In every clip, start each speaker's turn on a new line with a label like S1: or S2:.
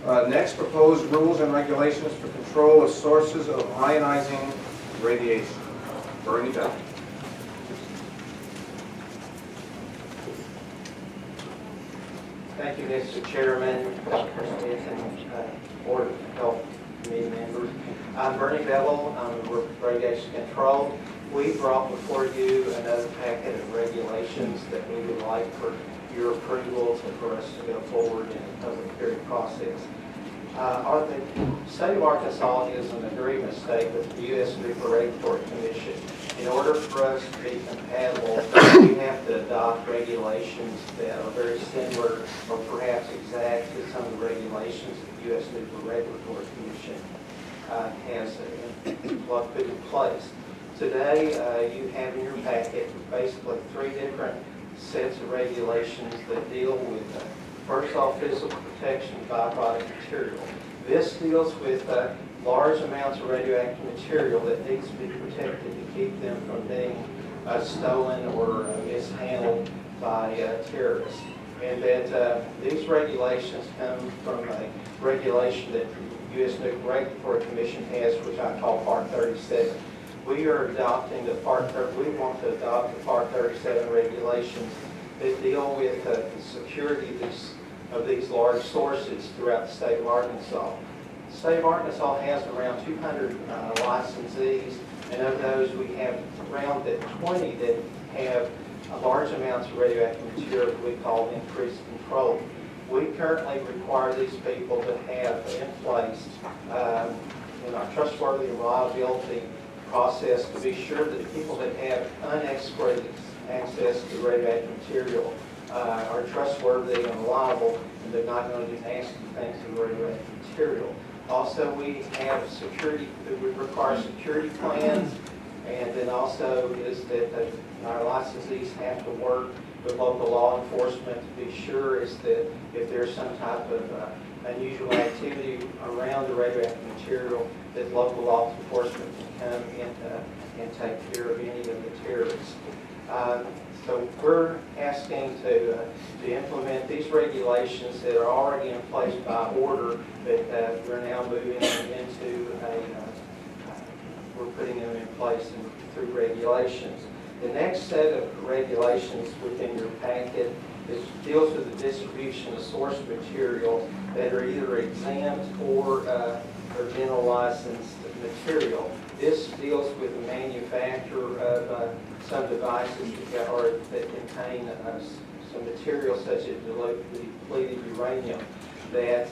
S1: Next, proposed rules and regulations for control of sources of ionizing radiation. Bernie Bell.
S2: Thank you, Mr. Chairman, Dr. Smith, and Board of Health Committee members. I'm Bernie Bevel. I'm with Radiation Control. We brought before you another packet of regulations that we would like for your approvals and for us to go forward in the public hearing process. The state of Arkansas is an agreement state with the U.S. Nuclear Regulatory Commission. In order for us to be compatible, we have to adopt regulations that are very similar or perhaps exact to some of the regulations that the U.S. Nuclear Regulatory Commission has put in place. Today, you have in your packet basically 3 different sets of regulations that deal with, first off, physical protection of byproduct material. This deals with large amounts of radioactive material that needs to be protected to keep them from being stolen or mishandled by terrorists. And that these regulations come from a regulation that the U.S. Nuclear Regulatory Commission has, which I call Part 37. We are adopting the we want to adopt the Part 37 regulations that deal with the security of these large sources throughout the state of Arkansas. The state of Arkansas has around 200 licensees, and of those we have around 20 that have large amounts of radioactive material that we call increased control. We currently require these people to have in place a trustworthy and reliability process to be sure that the people that have unexcluded access to radioactive material are trustworthy and reliable, and they're not going to do nasty things to the radioactive material. Also, we have security, we require security plans, and then also is that our licensees have to work with local law enforcement to be sure is that if there's some type of unusual activity around the radioactive material, that local law enforcement can come and take care of any of the terrorists. So we're asking to implement these regulations that are already in place by order, that we're now moving into we're putting them in place through regulations. The next set of regulations within your packet deals with the distribution of source material that are either exempt or general licensed material. This deals with the manufacture of some devices that contain some material such as depleted uranium that,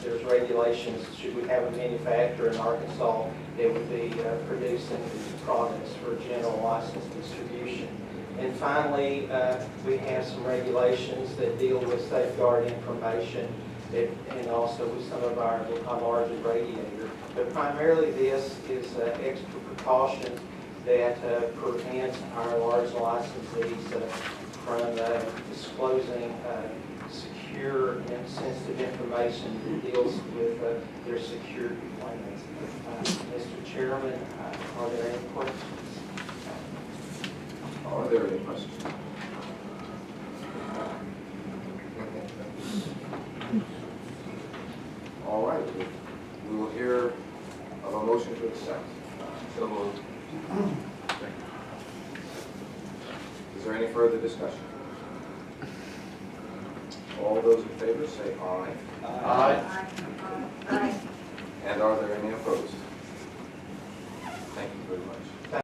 S2: there's regulations, should we have a manufacturer in Arkansas that would be producing these products for general license distribution. And finally, we have some regulations that deal with safeguard information and also with some of our larger radiators. But primarily this is extra precautions that prevent our large licensees from disclosing secure and sensitive information that deals with their security plans. Mr. Chairman, are there any questions?
S1: Are there any questions? All right. We will hear of a motion to accept. So moved. Is there any further discussion? All those in favor say aye.
S3: Aye.
S1: And are there any opposed?